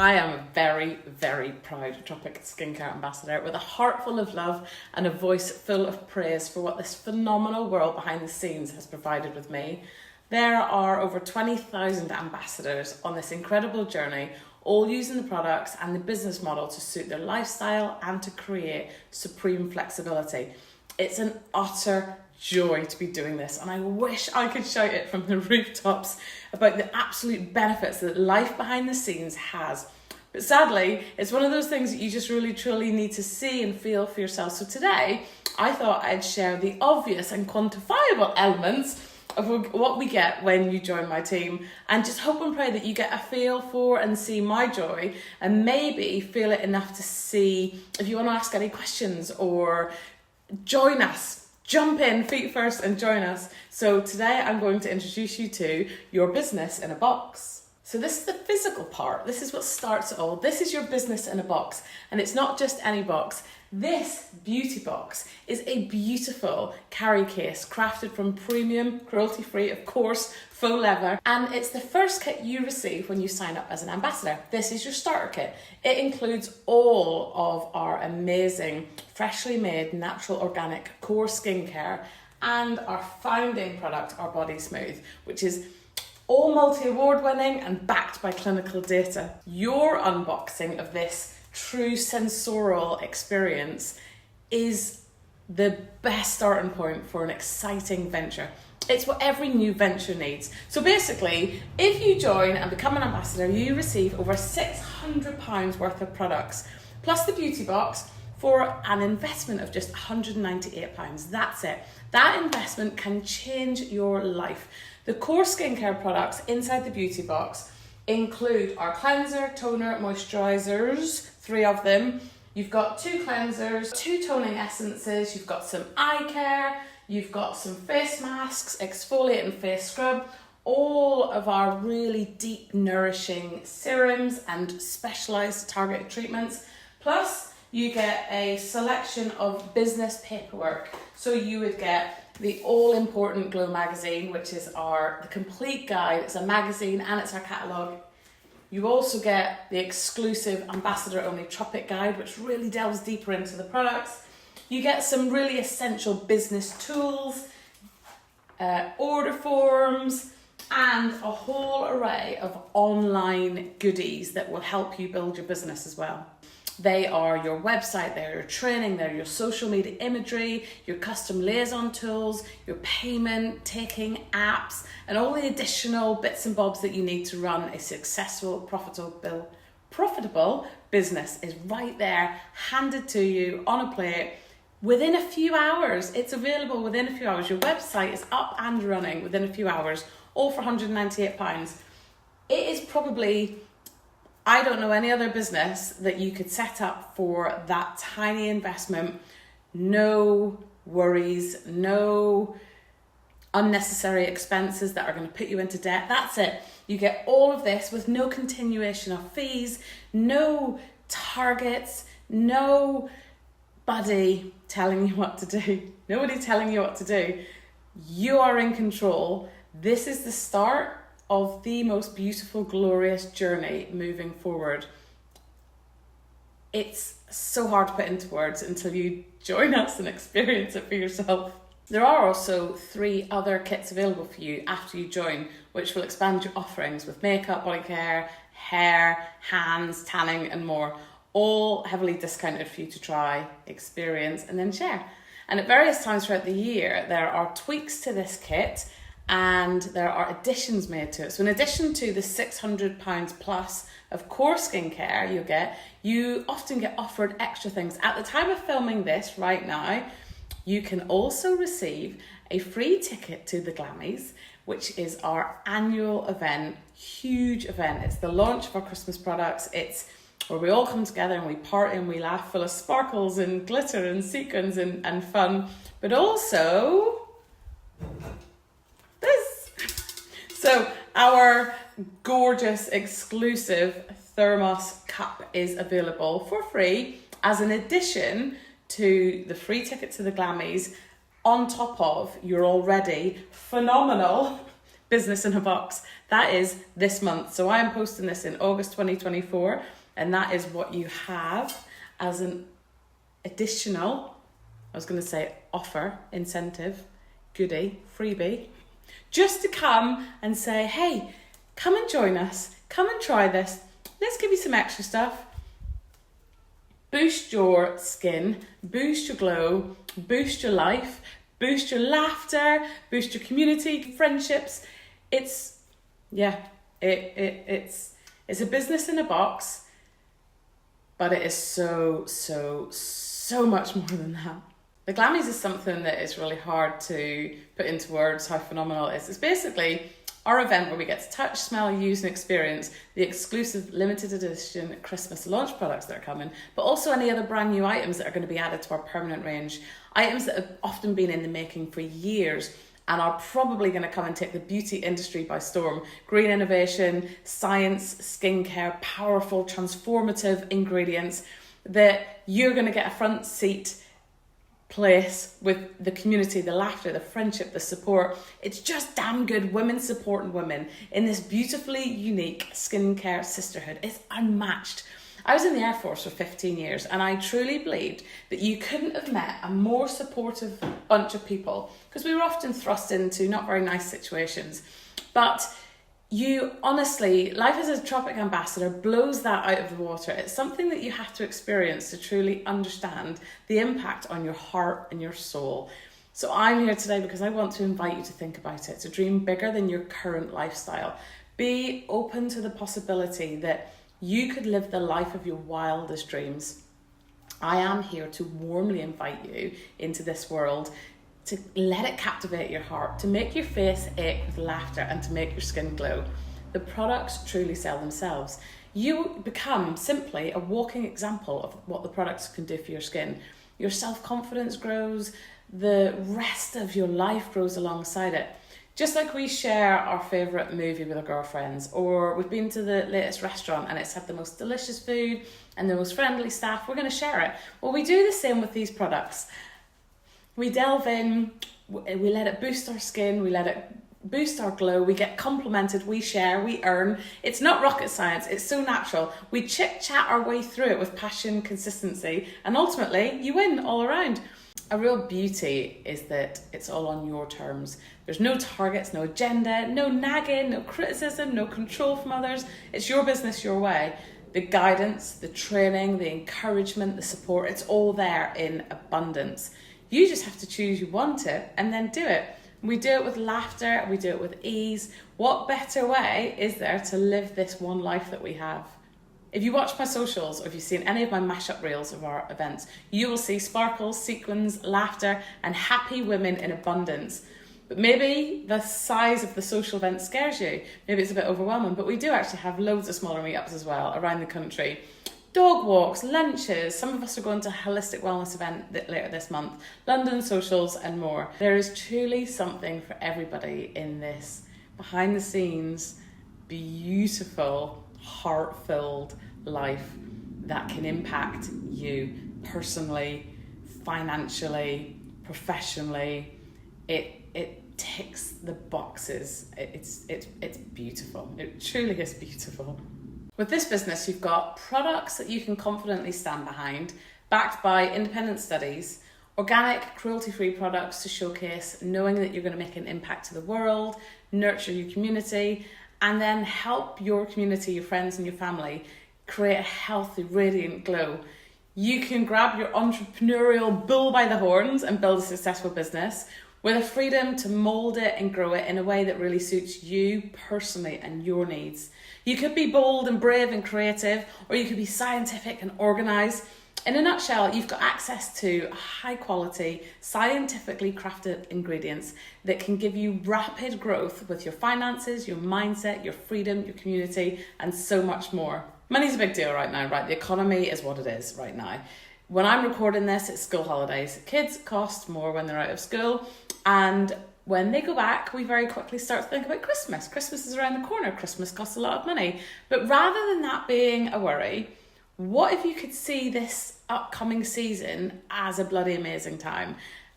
I am a very, very proud Tropic Skincare Ambassador with a heart full of love and a voice full of praise for what this phenomenal world behind the scenes has provided with me. There are over 20,000 ambassadors on this incredible journey, all using the products and the business model to suit their lifestyle and to create supreme flexibility. It's an utter joy to be doing this, and I wish I could shout it from the rooftops about the absolute benefits that life behind the scenes has. But sadly, it's one of those things that you just really truly need to see and feel for yourself. So today, I thought I'd share the obvious and quantifiable elements of what we get when you join my team, and just hope and pray that you get a feel for and see my joy, and maybe feel it enough to see if you want to ask any questions or join us. Jump in, feet first, and join us. So today I'm going to introduce you to your business in a box. So this is the physical part. This is what starts it all. This is your business in a box, and it's not just any box. This beauty box is a beautiful carry case crafted from premium, cruelty-free, of course, faux leather, and it's the first kit you receive when you sign up as an ambassador. This is your starter kit. It includes all of our amazing, freshly made, natural, organic core skincare and our founding product, our Body Smooth, which is all multi-award winning and backed by clinical data. Your unboxing of this true sensorial experience is the best starting point for an exciting venture. It's what every new venture needs. So basically, if you join and become an ambassador, you receive over £600 worth of products, plus the beauty box, for an investment of just £198. That's it. That investment can change your life. The core skincare products inside the beauty box include our cleanser, toner, moisturizers, 3 of them. You've got 2 cleansers, 2 toning essences, you've got some eye care, you've got some face masks, exfoliate and face scrub, all of our really deep nourishing serums and specialized targeted treatments. Plus you get a selection of business paperwork. So you would get the all-important Glow magazine, which is the complete guide. It's a magazine and it's our catalogue. You also get the exclusive ambassador-only Tropic guide, which really delves deeper into the products. You get some really essential business tools, order forms, and a whole array of online goodies that will help you build your business as well. They are your website, they're your training, they're your social media imagery, your custom liaison tools, your payment taking apps, and all the additional bits and bobs that you need to run a successful, profitable business is right there, handed to you on a plate within a few hours. It's available within a few hours. Your website is up and running within a few hours, all for £198. It is probably, I don't know any other business that you could set up for that tiny investment. No worries, no unnecessary expenses that are going to put you into debt. That's it. You get all of this with no continuation of fees, no targets, nobody telling you what to do. Nobody telling you what to do. You are in control. This is the start of the most beautiful, glorious journey moving forward. It's so hard to put into words until you join us and experience it for yourself. There are also 3 other kits available for you after you join, which will expand your offerings with makeup, body care, hair, hands, tanning, and more, all heavily discounted for you to try, experience, and then share. And at various times throughout the year, there are tweaks to this kit and there are additions made to it. So in addition to the £600 plus of core skincare you often get offered extra things. At the time of filming this right now, you can also receive a free ticket to the Glammies, which is our annual event, huge event. It's the launch of our Christmas products. It's where we all come together and we party and we laugh, full of sparkles and glitter and sequins and fun, but also this. So our gorgeous exclusive thermos cup is available for free as an addition to the free ticket to the Glammies, on top of your already phenomenal business in a box. That is this month. So I am posting this in August 2024, and that is what you have as an additional, I was going to say offer, incentive, goodie, freebie, just to come and say, hey, come and join us, come and try this. Let's give you some extra stuff. Boost your skin, boost your glow, boost your life, boost your laughter, boost your community, friendships. It's a business in a box, but it is so much more than that. The Glammies is something that is really hard to put into words how phenomenal it is. It's basically our event where we get to touch, smell, use and experience the exclusive limited edition Christmas launch products that are coming, but also any other brand new items that are going to be added to our permanent range. Items that have often been in the making for years and are probably going to come and take the beauty industry by storm. Green innovation, science, skincare, powerful, transformative ingredients that you're going to get a front seat place with the community, the laughter, the friendship, the support. It's just damn good. Women supporting women in this beautifully unique skincare sisterhood. It's unmatched. I was in the Air Force for 15 years and I truly believed that you couldn't have met a more supportive bunch of people, because we were often thrust into not very nice situations. But you honestly, life as a Tropic Ambassador blows that out of the water. It's something that you have to experience to truly understand the impact on your heart and your soul. So I'm here today because I want to invite you to think about it, to dream bigger than your current lifestyle. Be open to the possibility that you could live the life of your wildest dreams. I am here to warmly invite you into this world, to let it captivate your heart, to make your face ache with laughter and to make your skin glow. The products truly sell themselves. You become simply a walking example of what the products can do for your skin. Your self-confidence grows, the rest of your life grows alongside it. Just like we share our favourite movie with our girlfriends, or we've been to the latest restaurant and it's had the most delicious food and the most friendly staff, we're going to share it. Well, we do the same with these products. We delve in, we let it boost our skin, we let it boost our glow, we get complimented, we share, we earn. It's not rocket science, it's so natural. We chit-chat our way through it with passion, consistency, and ultimately you win all around. A real beauty is that it's all on your terms. There's no targets, no agenda, no nagging, no criticism, no control from others. It's your business, your way. The guidance, the training, the encouragement, the support, it's all there in abundance. You just have to choose you want it and then do it. We do it with laughter, we do it with ease. What better way is there to live this one life that we have? If you watch my socials or if you've seen any of my mashup reels of our events, you will see sparkles, sequins, laughter and happy women in abundance. But maybe the size of the social event scares you. Maybe it's a bit overwhelming, but we do actually have loads of smaller meetups as well around the country. Dog walks, lunches, some of us are going to a holistic wellness event later this month, London socials and more. There is truly something for everybody in this behind the scenes, beautiful, heart-filled life that can impact you personally, financially, professionally. It ticks the boxes. It's beautiful. It truly is beautiful. With this business, you've got products that you can confidently stand behind, backed by independent studies, organic, cruelty-free products to showcase knowing that you're going to make an impact to the world, nurture your community, and then help your community, your friends and your family create a healthy, radiant glow. You can grab your entrepreneurial bull by the horns and build a successful business with a freedom to mold it and grow it in a way that really suits you personally and your needs. You could be bold and brave and creative, or you could be scientific and organised. In a nutshell, you've got access to high quality, scientifically crafted ingredients that can give you rapid growth with your finances, your mindset, your freedom, your community, and so much more. Money's a big deal right now, right? The economy is what it is right now. When I'm recording this, it's school holidays. Kids cost more when they're out of school, and when they go back, we very quickly start to think about Christmas. Christmas is around the corner. Christmas costs a lot of money. But rather than that being a worry, what if you could see this upcoming season as a bloody amazing time?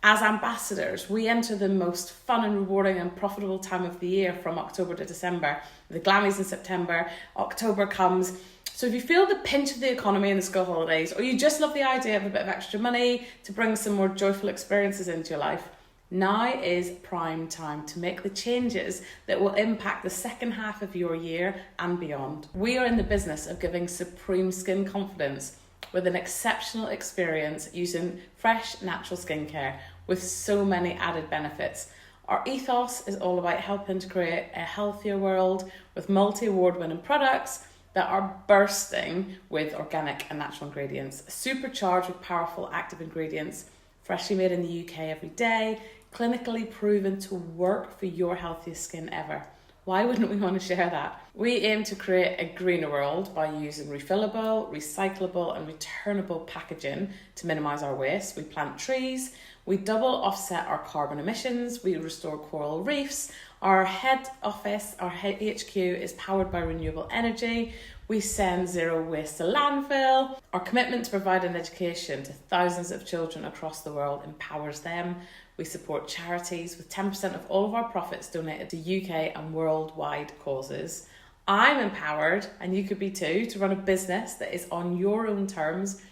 As ambassadors, we enter the most fun and rewarding and profitable time of the year from October to December. The glammies in September, October comes. So if you feel the pinch of the economy in the school holidays, or you just love the idea of a bit of extra money to bring some more joyful experiences into your life, now is prime time to make the changes that will impact the second half of your year and beyond. We are in the business of giving supreme skin confidence with an exceptional experience using fresh, natural skincare with so many added benefits. Our ethos is all about helping to create a healthier world with multi-award winning products that are bursting with organic and natural ingredients, supercharged with powerful active ingredients, freshly made in the UK every day, clinically proven to work for your healthiest skin ever. Why wouldn't we want to share that? We aim to create a greener world by using refillable, recyclable and returnable packaging to minimise our waste. We plant trees, we double offset our carbon emissions, we restore coral reefs, our head office, our HQ is powered by renewable energy, we send zero waste to landfill. Our commitment to providing education to thousands of children across the world empowers them. We support charities with 10% of all of our profits donated to UK and worldwide causes. I'm empowered, and you could be too, to run a business that is on your own terms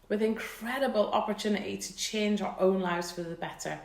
with incredible opportunity to change our own lives for the better.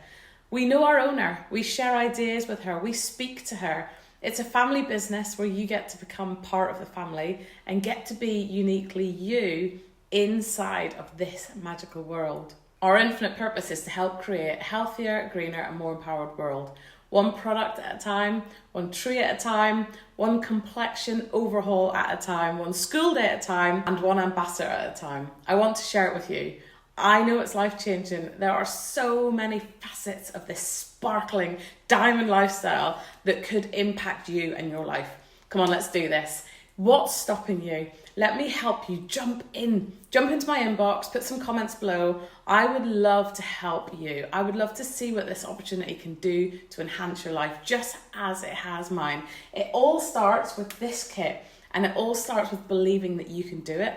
We know our owner, we share ideas with her, we speak to her. It's a family business where you get to become part of the family and get to be uniquely you inside of this magical world. Our infinite purpose is to help create a healthier, greener and more empowered world. One product at a time, one tree at a time, one complexion overhaul at a time, one school day at a time, and one ambassador at a time. I want to share it with you. I know it's life-changing. There are so many facets of this sparkling diamond lifestyle that could impact you and your life. Come on, let's do this. What's stopping you? Let me help you. Jump into my inbox, put some comments below. I would love to help you. I would love to see what this opportunity can do to enhance your life, just as it has mine. It all starts with this kit, and it all starts with believing that you can do it.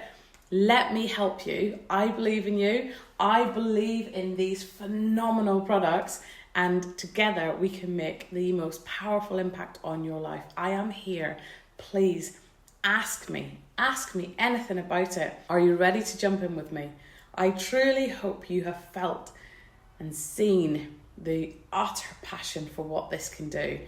Let me help you. I believe in you. I believe in these phenomenal products, and together we can make the most powerful impact on your life. I am here. Please ask me anything about it. Are you ready to jump in with me? I truly hope you have felt and seen the utter passion for what this can do.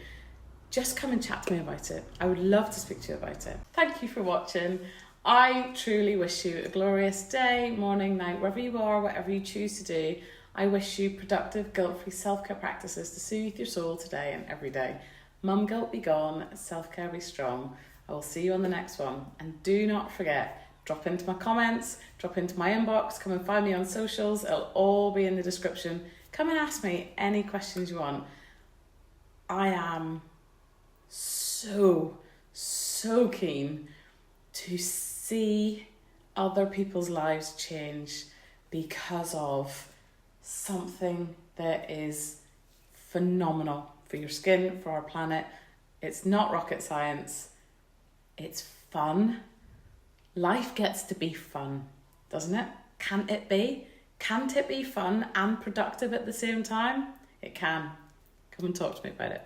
Just come and chat to me about it. I would love to speak to you about it. Thank you for watching. I truly wish you a glorious day, morning, night, wherever you are, whatever you choose to do. I wish you productive, guilt-free self-care practices to soothe your soul today and every day. Mum guilt be gone, self-care be strong. I will see you on the next one. And do not forget, drop into my comments, drop into my inbox, come and find me on socials. It'll all be in the description. Come and ask me any questions you want. I am so keen to see other people's lives change because of something that is phenomenal for your skin, for our planet. It's not rocket science. It's fun. Life gets to be fun, doesn't it? Can't it be? Can't it be fun and productive at the same time? It can. Come and talk to me about it.